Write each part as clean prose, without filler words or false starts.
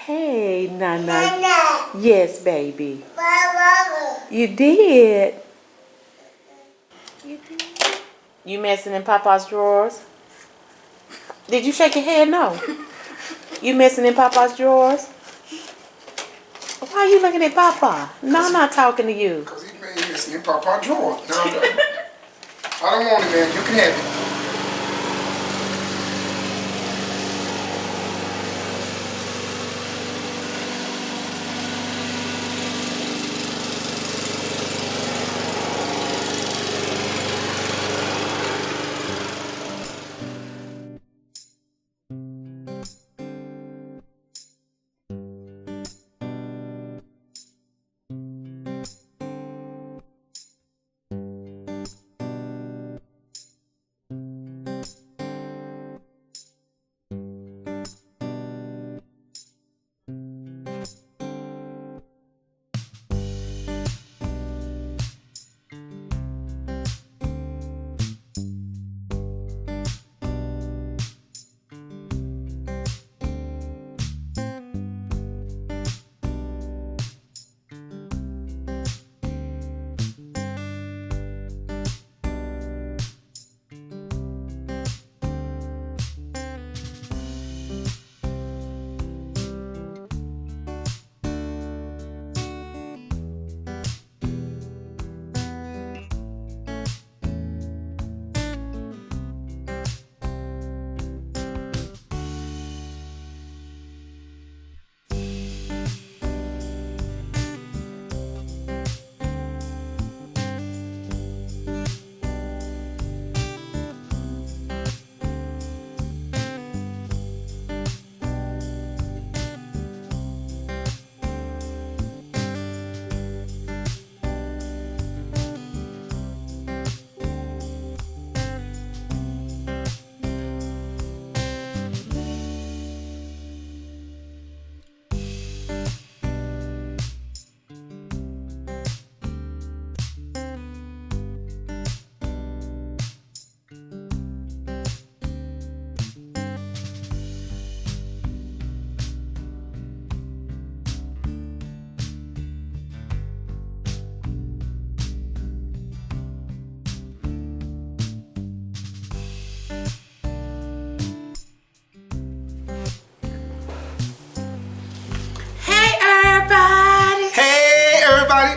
Hey, Nana. Yes, baby. You did. You did. You messing in Papa's drawers? Did you shake your head? No. You messing in Papa's drawers? Why are you looking at Papa? No, I'm not talking to you. Because he made messing in Papa's drawers. No, I don't want it, man. You can have it.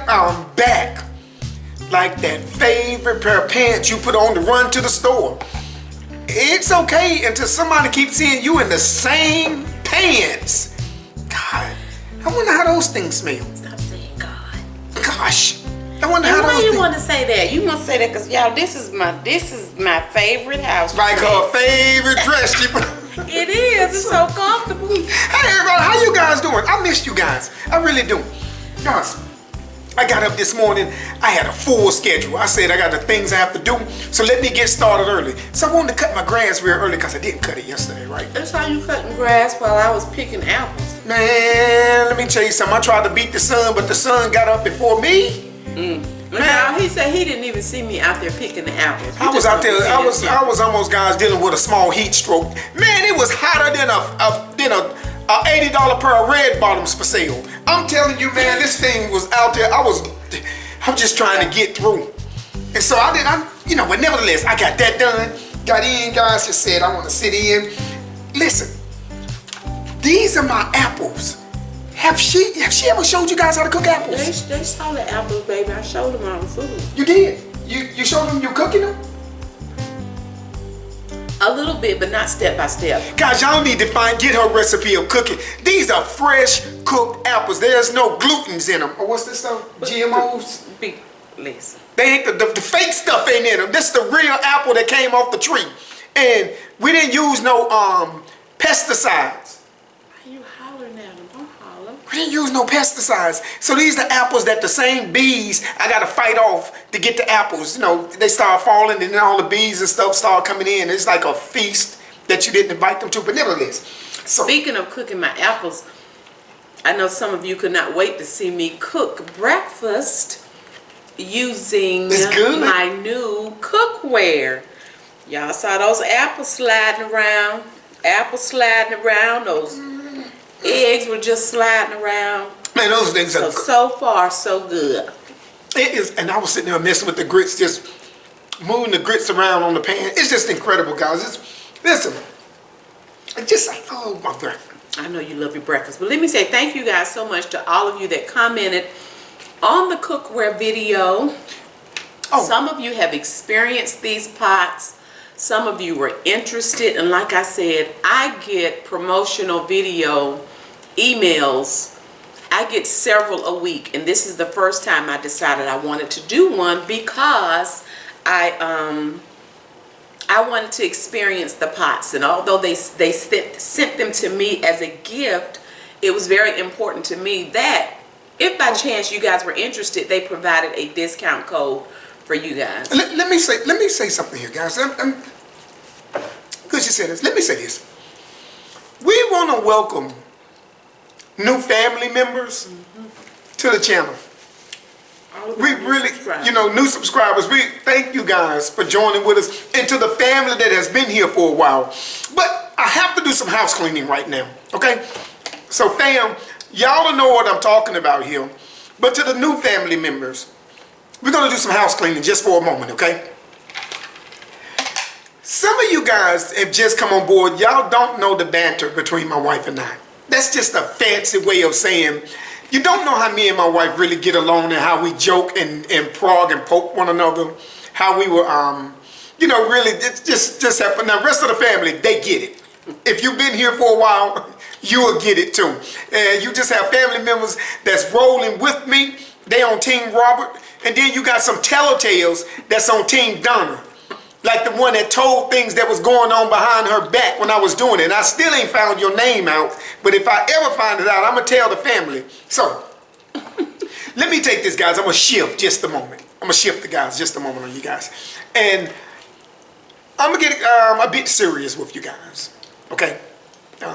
I'm back. Like that favorite pair of pants you put on to run to the store. It's okay until somebody keeps seeing you in the same pants. God, I wonder how those things smell. Stop saying God. Gosh, I wonder how those things. Why you want to say that? You must say that because y'all, this is my favorite house. Like her favorite dress she put. It is. It's so comfortable. Hey everybody, how you guys doing? I missed you guys. I really do. Guys, I got up this morning, I had a full schedule. I said I got the things I have to do, so let me get started early. So I wanted to cut my grass real early because I didn't cut it yesterday, right? That's how you cutting grass while I was picking apples. Man, let me tell you something. I tried to beat the sun, but the sun got up before me. Now, he said he didn't even see me out there picking the apples. I was out there, I was almost, guys, dealing with a small heat stroke. Man, it was hotter than a $80 pair of red bottoms for sale. I'm telling you, man, this thing was out there. I'm just trying to get through. And so but nevertheless, I got that done. Got in, guys, just said I want to sit in. Listen, these are my apples. Have she ever showed you guys how to cook apples? They saw the apples, baby. I showed them all the food. You did? You showed them you cooking them? A little bit, but not step by step. Guys, y'all need to get her recipe of cooking. These are fresh cooked apples. There's no glutens in them. Or what's this stuff? GMOs? Listen. They ain't the fake stuff ain't in them. This is the real apple that came off the tree. And we didn't use no pesticides. Why you hollering at them? Don't holler. We didn't use no pesticides. So these are apples that the same bees I gotta fight off to get the apples. You know, they start falling and then all the bees and stuff start coming in. It's like a feast that you didn't invite them to, but nevertheless. So, speaking of cooking my apples, I know some of you could not wait to see me cook breakfast using my new cookware. Y'all saw those apples sliding around. Those Eggs were just sliding around. Man, those things are so far so good. It is, and I was sitting there messing with the grits, just moving the grits around on the pan. It's just incredible, guys. Listen, oh my God. I know you love your breakfast, but let me say thank you guys so much to all of you that commented on the cookware video. Oh. Some of you have experienced these pots. Some of you were interested, and like I said, I get promotional video emails. I get several a week, and this is the first time I decided I wanted to do one because I wanted to experience the pots, and although they sent them to me as a gift, it was very important to me that if by chance you guys were interested, they provided a discount code for you guys. Let me say something here, guys. Because you said this. Let me say this. We want to welcome new family members to the channel. We really, new subscribers. We thank you guys for joining with us, and to the family that has been here for a while. But I have to do some house cleaning right now, okay? So fam, y'all don't know what I'm talking about here. But to the new family members, we're going to do some house cleaning just for a moment, okay? Some of you guys have just come on board. Y'all don't know the banter between my wife and I. That's just a fancy way of saying you don't know how me and my wife really get along, and how we joke and prog and poke one another. How we were, really just have. Now, the rest of the family, they get it. If you've been here for a while, you will get it too. And you just have family members that's rolling with me. They on Team Robert. And then you got some telltales that's on Team Donna. Like the one that told things that was going on behind her back when I was doing it. And I still ain't found your name out. But if I ever find it out, I'm going to tell the family. So, let me take this, guys. I'm going to shift just a moment. I'm going to shift the guys just a moment on you guys. And I'm going to get a bit serious with you guys. Okay?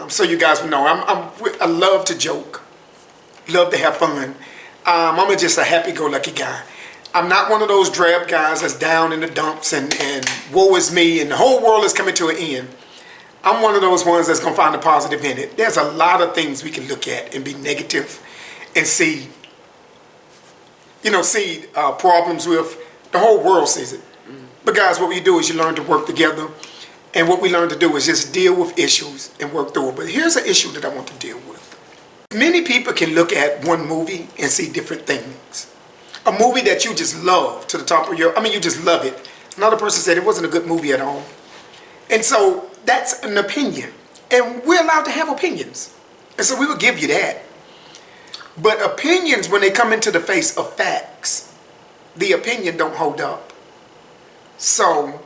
So you guys will know. I love to joke. Love to have fun. I'm just a happy-go-lucky guy. I'm not one of those drab guys that's down in the dumps and woe is me and the whole world is coming to an end. I'm one of those ones that's going to find a positive in it. There's a lot of things we can look at and be negative and see problems with. The whole world sees it. But guys, what we do is you learn to work together. And what we learn to do is just deal with issues and work through it. But here's an issue that I want to deal with. Many people can look at one movie and see different things. A movie that you just love to the top of you just love it. Another person said it wasn't a good movie at all. And so that's an opinion. And we're allowed to have opinions. And so we will give you that. But opinions, when they come into the face of facts, the opinion don't hold up. So,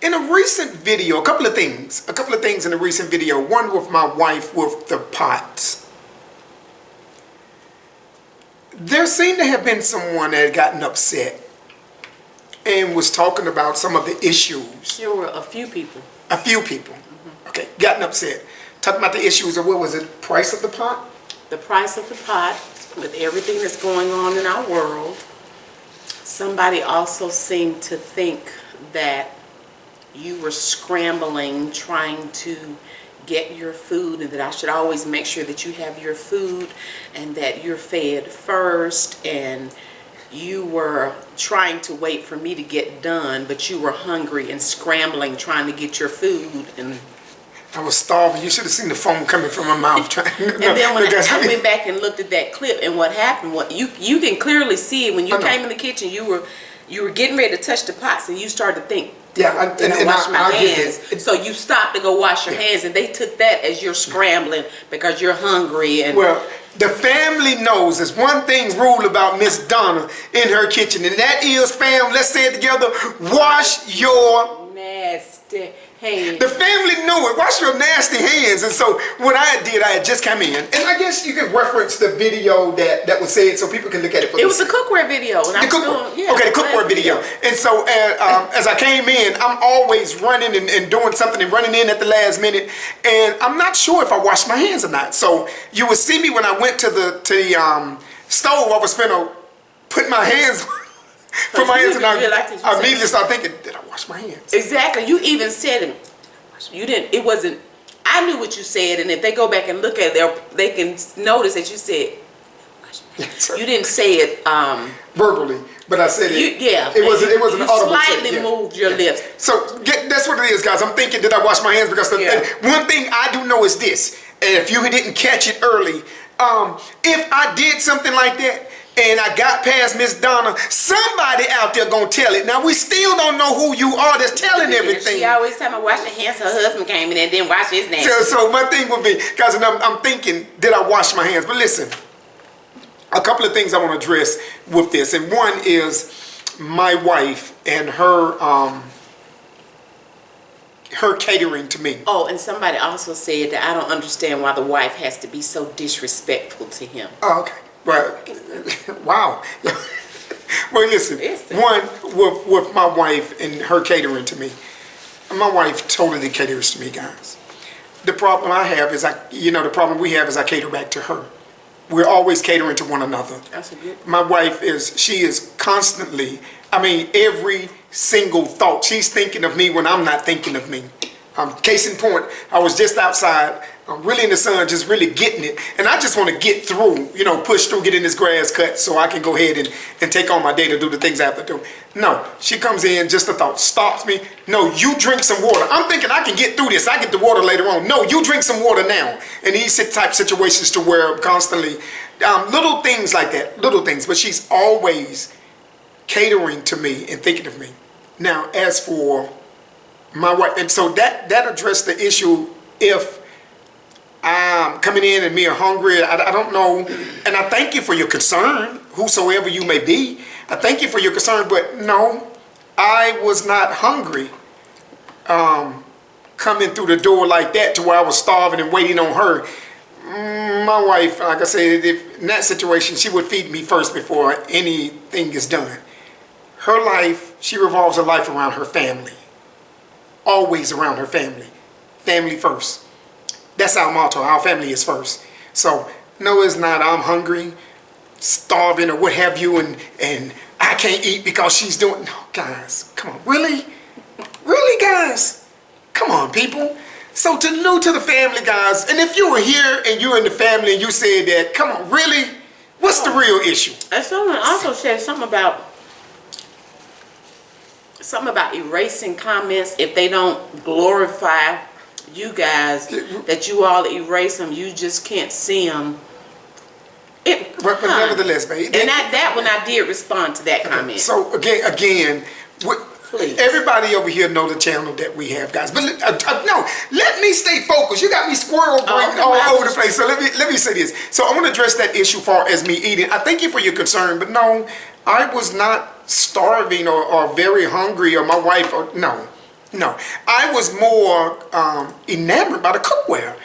in a recent video, a couple of things in a recent video. One with my wife with the pots. There seemed to have been someone that had gotten upset and was talking about some of the issues. There were a few people. A few people. Okay, gotten upset. Talking about the issues of, what was it, price of the pot? The price of the pot, with everything that's going on in our world. Somebody also seemed to think that you were scrambling, trying to get your food, and that I should always make sure that you have your food and that you're fed first, and you were trying to wait for me to get done, but you were hungry and scrambling trying to get your food. And I was starving. You should have seen the foam coming from my mouth. And then when I went back and looked at that clip, and what happened, you can clearly see it when you came in the kitchen. You were getting ready to touch the pots, and you started to think, yeah, and I wash my hands. So you stopped to go wash your hands, and they took that as you're scrambling because you're hungry. And well, the family knows there's one thing rule about Miss Donna in her kitchen, and that is, fam, let's say it together, wash your nasty hands. The family knew it. Wash your nasty hands. And so what I had just come in, and I guess you can reference the video that was said so people can look at it. It was a cookware video. And the cookware video. And so as I came in, I'm always running and doing something and running in at the last minute, and I'm not sure if I washed my hands or not. So you would see me when I went to the stove. I was finna put my hands. From my hands, and I immediately started thinking, did I wash my hands? Exactly. You even said it. You didn't. It wasn't I knew what you said, and if they go back and look at it, they can notice that you said, you didn't say it verbally, but I said it. Yeah. It wasn't an audible. You slightly moved your lips. So that's what it is, guys. I'm thinking, did I wash my hands? Because one thing I do know is this. And if you didn't catch it early, if I did something like that, and I got past Miss Donna, somebody out there gonna tell it. Now we still don't know who you are that's telling everything. She always tell me wash your hands. Her husband came in and didn't wash his hands. So my thing would be, guys, and I'm thinking, did I wash my hands? But listen, a couple of things I want to address with this, and one is my wife and her catering to me. Oh, and somebody also said that I don't understand why the wife has to be so disrespectful to him. Oh, okay. Right. Wow. Well, listen. One, with my wife and her catering to me. My wife totally caters to me, guys. The problem I have is the problem we have is I cater back to her. We're always catering to one another. That's a good. My wife she is constantly, every single thought. She's thinking of me when I'm not thinking of me. Case in point, I was just outside. I'm really in the sun, just really getting it. And I just want to get through, push through, getting this grass cut so I can go ahead and take on my day to do the things I have to do. No, she comes in, just a thought stops me. No, you drink some water. I'm thinking I can get through this. I get the water later on. No, you drink some water now. And these type situations to where I'm constantly, little things like that, little things. But she's always catering to me and thinking of me. Now, as for my wife, and so that addressed the issue if I'm coming in and me are hungry. I don't know, and I thank you for your concern, whosoever you may be. I thank you for your concern, but no, I was not hungry coming through the door like that to where I was starving and waiting on her. My wife, like I said, in that situation, she would feed me first before anything is done. Her life, she revolves her life around her family. Always around her family. Family first. That's our motto. Our family is first. So, no, it's not I'm hungry, starving, or what have you, and I can't eat because she's doing... No, guys, come on. Really? Really, guys? Come on, people. So, to the family, guys, and if you were here and you're in the family and you said that, come on, really? What's the real issue? And someone also said something about erasing comments if they don't glorify you guys, that you all erase them, you just can't see them. But nevertheless, baby. And that one I did respond to that comment. So again, please. Everybody over here know the channel that we have, guys. But no, let me stay focused. You got me squirrel brain all over the place. So let me say this. So I want to address that issue far as me eating. I thank you for your concern, but no, I was not starving or very hungry, or my wife, or no. I was more enamored by the cookware.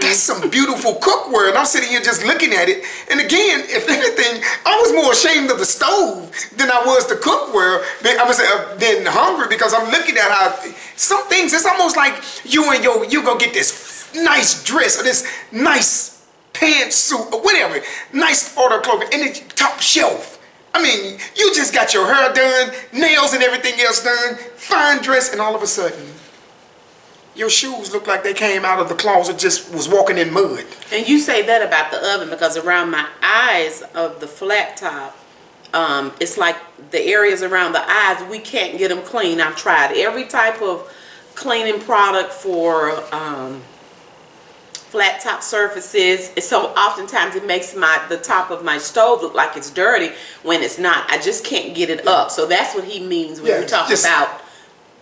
That's some beautiful cookware, and I'm sitting here just looking at it. And again, if anything, I was more ashamed of the stove than I was the cookware. Than hungry, because I'm looking at how some things. It's almost like you go get this nice dress or this nice pantsuit or whatever, nice order of clothing, and it's top shelf. You just got your hair done, nails and everything else done, fine dress, and all of a sudden, your shoes look like they came out of the closet, just was walking in mud. And you say that about the oven, because around my eyes of the flat top, it's like the areas around the eyes, we can't get them clean. I've tried every type of cleaning product for flat top surfaces, so oftentimes it makes the top of my stove look like it's dirty when it's not. I just can't get it up. So that's what he means when you talk about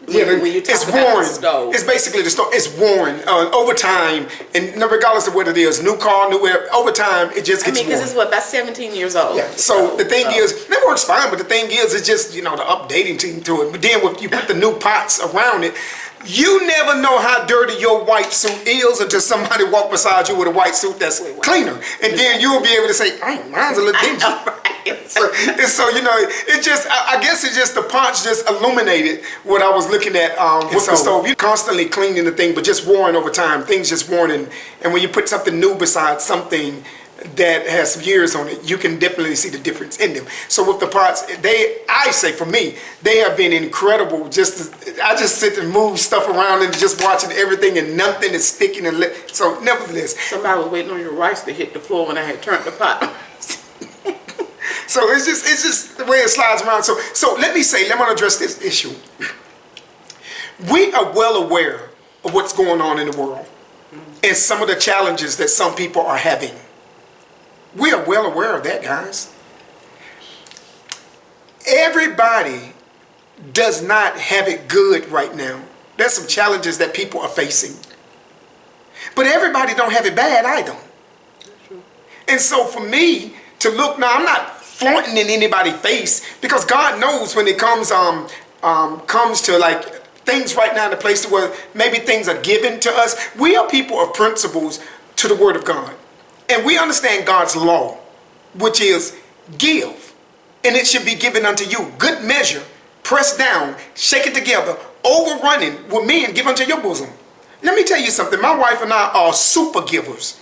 when you talk about the stove. It's basically the stove. It's worn over time, and regardless of what it is, new car, new over time, it just gets worn. Because it's about 17 years old. Yeah. So the thing is, it works fine, but the thing is, it's just the updating to it. But then when you put the new pots around it, you never know how dirty your white suit is until somebody walk beside you with a white suit that's cleaner, and then you'll be able to say, mine's a little dingy." So it just, I guess it's just the punch just illuminated what I was looking at with the stove. You're constantly cleaning the thing, but just worn over time. Things just worn, and when you put something new beside something that has some years on it, you can definitely see the difference in them. So with the pots, I say for me, they have been incredible. I just sit and move stuff around and just watching everything, and nothing is sticking. So nevertheless, somebody was waiting on your rice to hit the floor when I had turned the pot. So it's just the way it slides around. So let me address this issue. We are well aware of what's going on in the world and some of the challenges that some people are having. We are well aware of that, guys. Everybody does not have it good right now. There's some challenges that people are facing. But everybody don't have it bad either. And so for me to look, now I'm not flaunting in anybody's face, because God knows when it comes to like things right now in the place where maybe things are given to us. We are people of principles to the Word of God. And we understand God's law, which is give, and it should be given unto you. Good measure, pressed down, shake it together, overrunning with me, and give unto your bosom. Let me tell you something. My wife and I are super givers.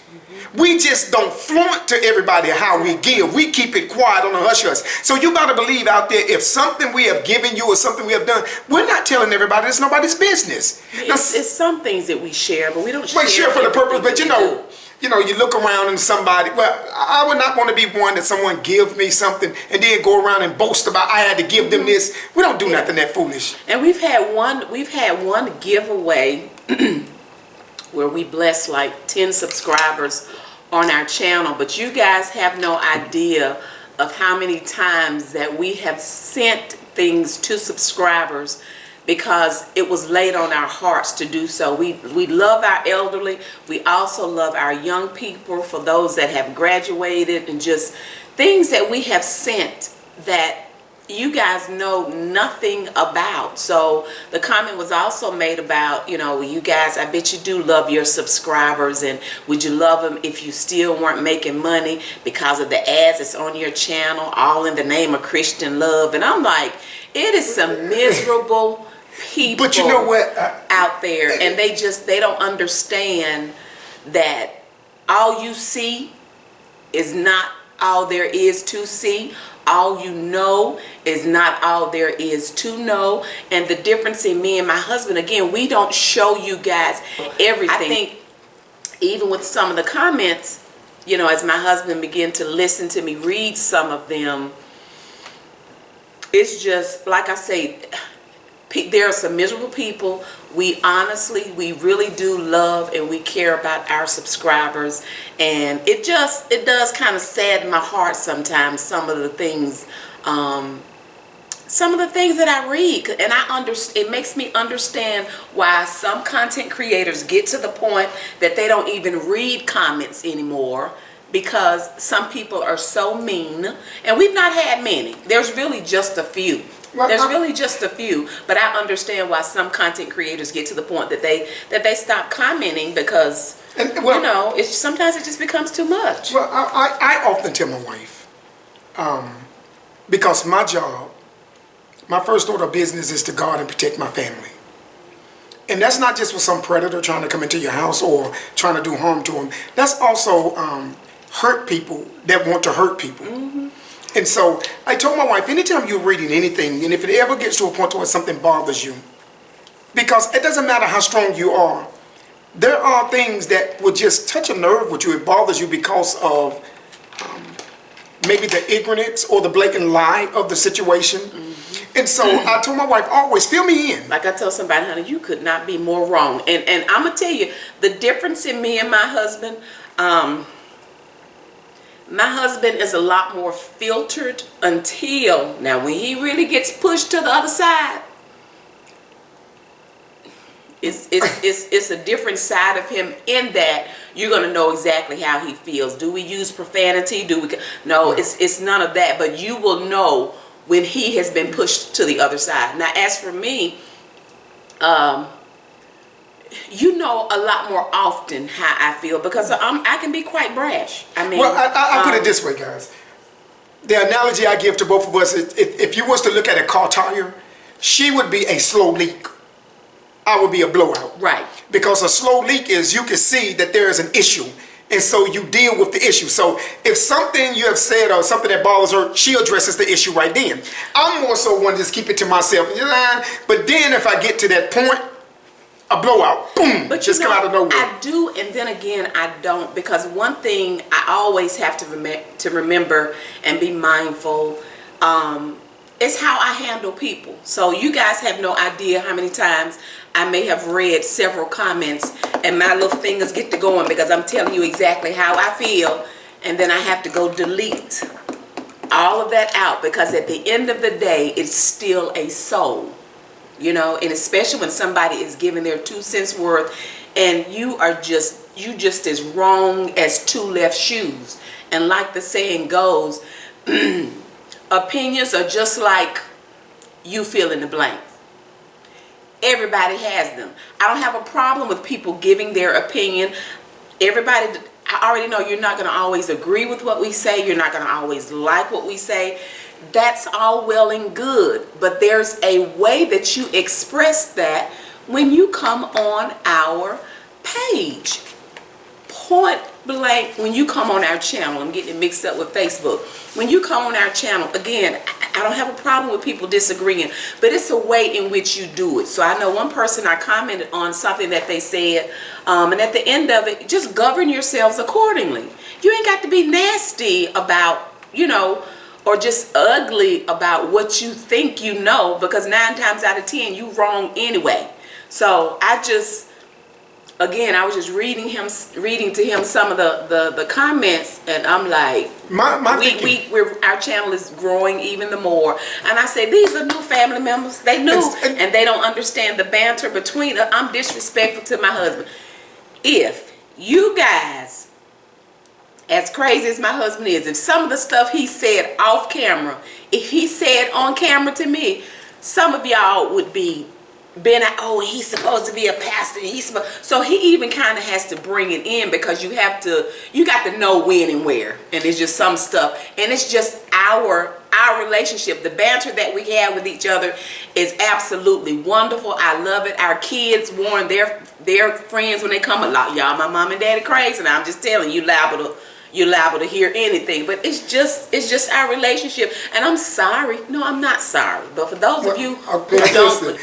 We just don't flaunt to everybody how we give. We keep it quiet on the hush-hush. So you got to believe out there, if something we have given you or something we have done, we're not telling everybody. It's nobody's business. It's some things that we share, but we don't share. We share for the purpose, but you look around and somebody, well, I would not want to be one that someone gives me something and then go around and boast about I had to give them this. We don't do nothing that foolish. And we've had one giveaway where we blessed like 10 subscribers on our channel, but you guys have no idea of how many times that we have sent things to subscribers because it was laid on our hearts to do so. We love our elderly. We also love our young people, for those that have graduated, and just things that we have sent that you guys know nothing about. So the comment was also made about, you guys, I bet you do love your subscribers, and would you love them if you still weren't making money because of the ads that's on your channel, all in the name of Christian love. And I'm like, it is some miserable people, but you know what, out there, and they don't understand that all you see is not all there is to see. All you know is not all there is to know. And the difference in me and my husband, again, we don't show you guys everything. I think even with some of the comments, as my husband began to listen to me read some of them, it's just, like I say, there are some miserable people. We really do love and we care about our subscribers, and it does kind of sadden my heart sometimes, some of the things that I read, and it makes me understand why some content creators get to the point that they don't even read comments anymore, because some people are so mean. And we've not had many. There's really just a few. But I understand why some content creators get to the point that they stop commenting, because sometimes it just becomes too much. Well, I often tell my wife, because my job, my first order of business is to guard and protect my family. And that's not just with some predator trying to come into your house or trying to do harm to them. That's also hurt people that want to hurt people. Mm-hmm. And so I told my wife, anytime you're reading anything, and if it ever gets to a point where something bothers you, because it doesn't matter how strong you are, there are things that will just touch a nerve with you. It bothers you because of maybe the ignorance or the blatant lie of the situation. Mm-hmm. And so I told my wife, always fill me in. Like I tell somebody, honey, you could not be more wrong. And I'm going to tell you, the difference in me and my husband, my husband is a lot more filtered until, now when he really gets pushed to the other side, it's a different side of him, in that you're going to know exactly how he feels. Do we use profanity? No, it's none of that, but you will know when he has been pushed to the other side. Now, as for me, you know a lot more often how I feel, because I can be quite brash. I mean, well, I'll put it this way, guys. The analogy I give to both of us is, if you was to look at a car tire, she would be a slow leak. I would be a blowout. Right. Because a slow leak is, you can see that there is an issue. And so you deal with the issue. So if something you have said or something that bothers her, she addresses the issue right then. I'm more so one to just keep it to myself. You know, but then if I get to that point, a blowout, boom, but just come out of nowhere. I do, and then again, I don't, because one thing I always have to remember and be mindful is how I handle people. So you guys have no idea how many times I may have read several comments and my little fingers get to going because I'm telling you exactly how I feel, and then I have to go delete all of that out, because at the end of the day, it's still a soul, you know, and especially when somebody is giving their 2 cents worth and you just as wrong as 2 left shoes. And like the saying goes, opinions are just like you fill in the blank. Everybody has them. I don't have a problem with people giving their opinion. Everybody, I already know you're not going to always agree with what we say. You're not going to always like what we say. That's all well and good. But there's a way that you express that when you come on our page. Point blank, when you come on our channel, I'm getting it mixed up with Facebook. When you come on our channel, again, I don't have a problem with people disagreeing, but it's a way in which you do it. So I know one person, I commented on something that they said, and at the end of it, just govern yourselves accordingly. You ain't got to be nasty about, you know, or just ugly about what you think you know, because 9 times out of 10, you wrong anyway. So again, I was just reading to him some of the comments, and I'm like, our channel is growing even the more. And I say, these are new family members. They new, and they don't understand the banter between us. I'm disrespectful to my husband. If you guys, as crazy as my husband is, if some of the stuff he said off camera, if he said on camera to me, some of y'all would be oh, he's supposed to be a pastor. So he even kind of has to bring it in, because you got to know when and where. And it's just some stuff, and it's just our relationship. The banter that we have with each other is absolutely wonderful. I love it. Our kids warn their friends when they come. A lot, y'all, my mom and daddy crazy, and I'm just telling you, you're liable to hear anything. But it's just our relationship. And I'm sorry. No, I'm not sorry. But for those of you who don't,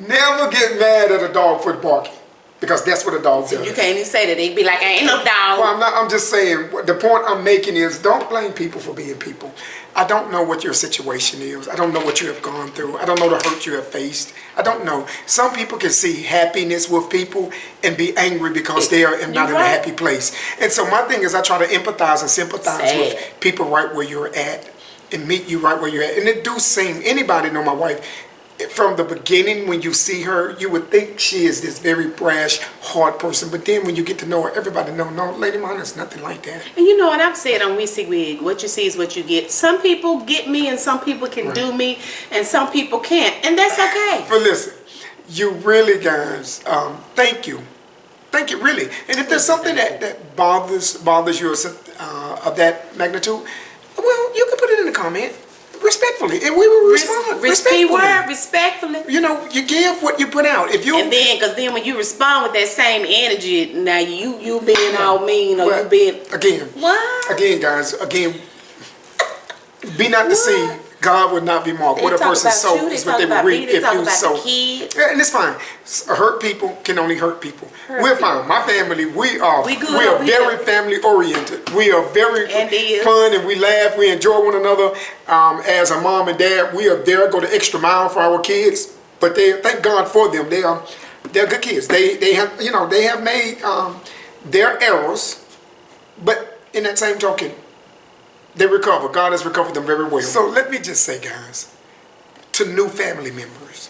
never get mad at a dog for barking, because that's what a dog does. You can't even say that. They'd be like, I ain't no dog. Well, I'm just saying, the point I'm making is, don't blame people for being people. I don't know what your situation is. I don't know what you have gone through. I don't know the hurt you have faced. I don't know. Some people can see happiness with people and be angry because they are not in a happy place. And so my thing is, I try to empathize and sympathize with people right where you're at and meet you right where you're at. And it do seem, anybody know my wife, from the beginning, when you see her, you would think she is this very brash, hard person. But then when you get to know her, everybody know, no, Lady Mine is nothing like that. And you know what I've said on Wissy Wig, what you see is what you get. Some people get me, and some people can do me, and some people can't. And that's okay. But listen, you really, guys, thank you. Thank you, really. And if there's something that bothers you of that magnitude, well, you can put it in the comment. Respectfully, and we will respond. Respectfully. You know, you give what you put out. If you because then when you respond with that same energy, now you being all mean, or you being again, guys, be not deceived. God would not be mocked. What a person sows is what they will reap if you sow. Yeah, and it's fine. Hurt people can only hurt people. We're fine. My family, we are very family oriented. We are very fun, and we laugh. We enjoy one another. As a mom and dad, we are there, go the extra mile for our kids. But thank God for them. They're good kids. They have made their errors, but in that same token, they recover. God has recovered them very well. So let me just say, guys, to new family members,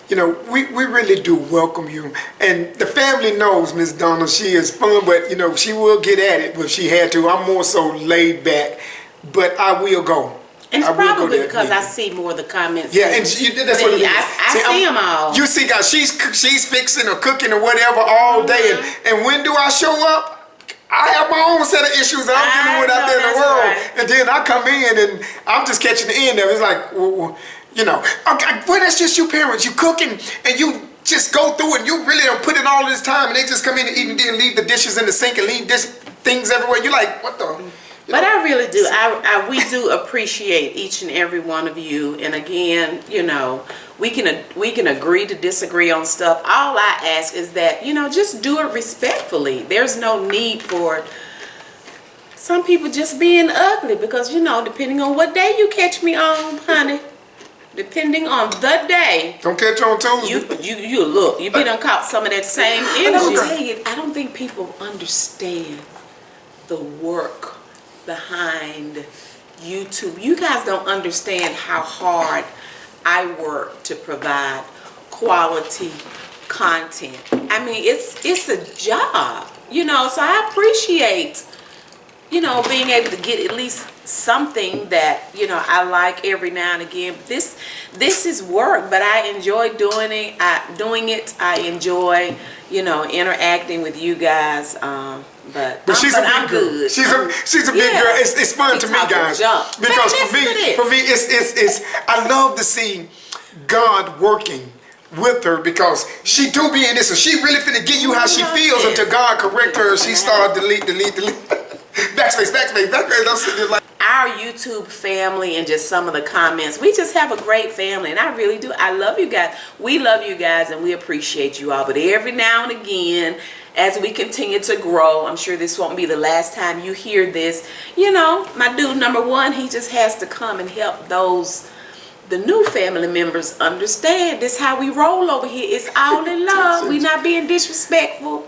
you know, we really do welcome you. And the family knows Miss Donna, she is fun, but, you know, she will get at it if she had to. I'm more so laid back, but I will go. And it's probably because I see more of the comments. Yeah, and that's what it is. I see them all. You see, guys, she's fixing or cooking or whatever all day. And when do I show up? I have my own set of issues that I'm dealing with out there in the world. Right. And then I come in and I'm just catching the end of it. It's like, well, you know, okay, well, that's just you parents. You cooking and you just go through and you really are putting all this time and they just come in and eat and then leave the dishes in the sink and leave things everywhere. You're like, what the? But I really do. We do appreciate each and every one of you. And again, you know, we can agree to disagree on stuff. All I ask is that, you know, just do it respectfully. There's no need for some people just being ugly because, you know, depending on what day you catch me on, honey, depending on the day. Don't catch on Tuesday. You look. You be done caught some of that same energy. I don't think people understand the work behind YouTube. You guys don't understand how hard I work to provide quality content. I mean, it's a job, you know, so I appreciate, you know, being able to get at least something that, you know, I like every now and again. This is work, but I enjoy doing it. I enjoy, you know, interacting with you guys. But I'm good. She's a big girl. It's fun to me, guys, because for me, it's I love to see God working with her because she do be in this, and she really finna get you how she feels until God correct her. She started delete. Backspace. I'm sitting there like. Our YouTube family and just some of the comments, we just have a great family, and I really do. I love you guys. We love you guys, and we appreciate you all. But every now and again, as we continue to grow, I'm sure this won't be the last time you hear this. You know, my dude number one, he just has to come and help the new family members understand this how we roll over here. It's all in love. We're not being disrespectful.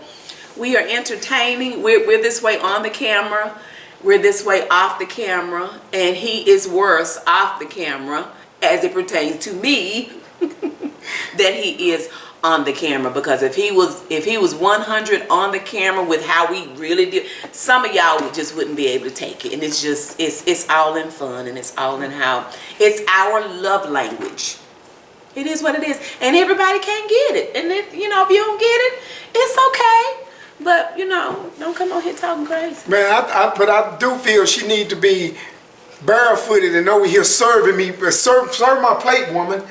We are entertaining. We're this way on the camera. We're this way off the camera, and he is worse off the camera as it pertains to me than he is on the camera. Because if he was 100 on the camera with how we really do, some of y'all just wouldn't be able to take it. And it's all in fun, and it's all in how it's our love language. It is what it is, and everybody can't get it. And if you don't get it, it's okay. But, you know, don't come on here talking crazy. Man, but I do feel she need to be barefooted and over here serving me. Serve my plate, woman.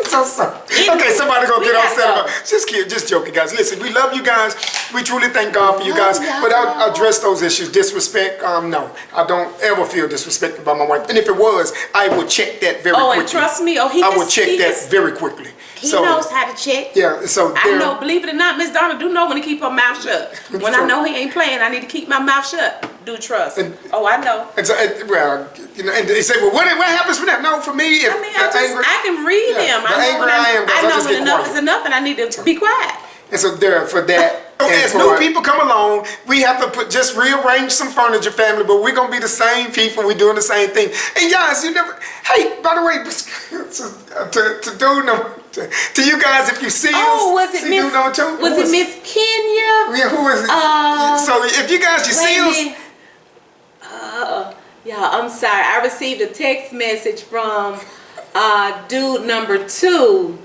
So sorry. Okay, somebody gonna get upset about it. Just joking, guys. Listen, we love you guys. We truly thank God for you guys. But I'll address those issues. Disrespect, no. I don't ever feel disrespected by my wife. And if it was, I would check that very quickly. Oh, and trust me, I would check that very quickly. He knows how to check. Yeah, so I know, believe it or not, Miss Donna do know when to keep her mouth shut. When I know he ain't playing, I need to keep my mouth shut. Do trust. I know. And so, well, you know, and they say, well, what happens for that? No, for me, if I can read him. The angry I am, I know when enough is enough, and I need to be quiet. And so there for that. As new people come along, we have to just rearrange some furniture, family, but we're gonna be the same people. We're doing the same thing. And guys, you never. Hey, by the way, to you guys, if you see us, was it Miss? Was it Miss Kenya? Yeah, who is it? So if you guys, you see us. Yeah, I'm sorry. I received a text message from dude number 2.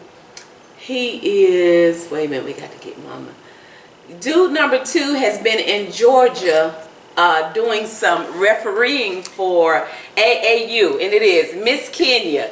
He is. Wait a minute, we got to get mama. Dude number 2 has been in Georgia doing some refereeing for AAU, and it is Miss Kenya.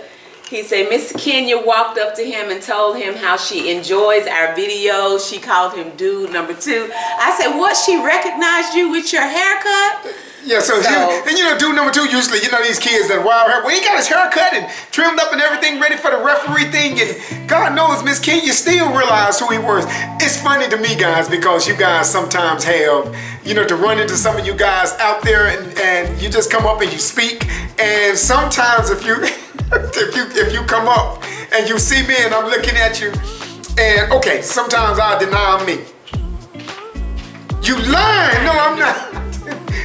He said Miss Kenya walked up to him and told him how she enjoys our videos. She called him dude number 2. I said, what? She recognized you with your haircut? Yeah, so and you know, dude number 2, usually, you know, these kids that wild hair, well, he got his hair cut and trimmed up and everything ready for the referee thing, and God knows Miss Kenya still realized who he was. It's funny to me, guys, because you guys sometimes have, you know, to run into some of you guys out there and you just come up and you speak, and sometimes if you if you come up and you see me and I'm looking at you, and okay, sometimes I deny me. You lying? No, I'm not.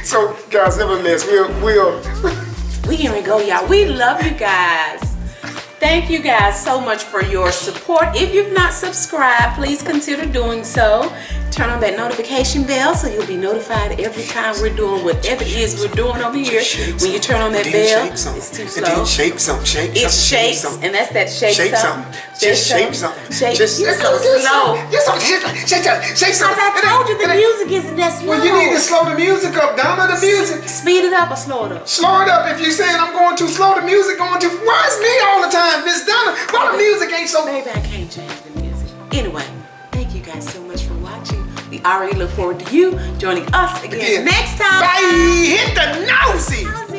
So, guys, nevertheless, we here we go, y'all. We love you guys. Thank you guys so much for your support. If you've not subscribed, please consider doing so. turn on that notification bell so you'll be notified every time we're doing whatever it is we're doing over here. When you turn on that bell, it's too slow. Shake something, shake It something, shakes, and that's that shake something. Just shake something. Shake. Just You're so slow. Shake something. Shake something. I told you the music isn't that slow. Well, you need to slow the music up, Donna. The music. Speed it up or slow it up. Slow it up. If you're saying I'm going too slow, the music going too. Why is me all the time, Miss Donna? Why the music ain't so? Maybe I can't change the music. Anyway, thank you guys so much for watching. We already look forward to you joining us again next time. Bye. Hit the nosy.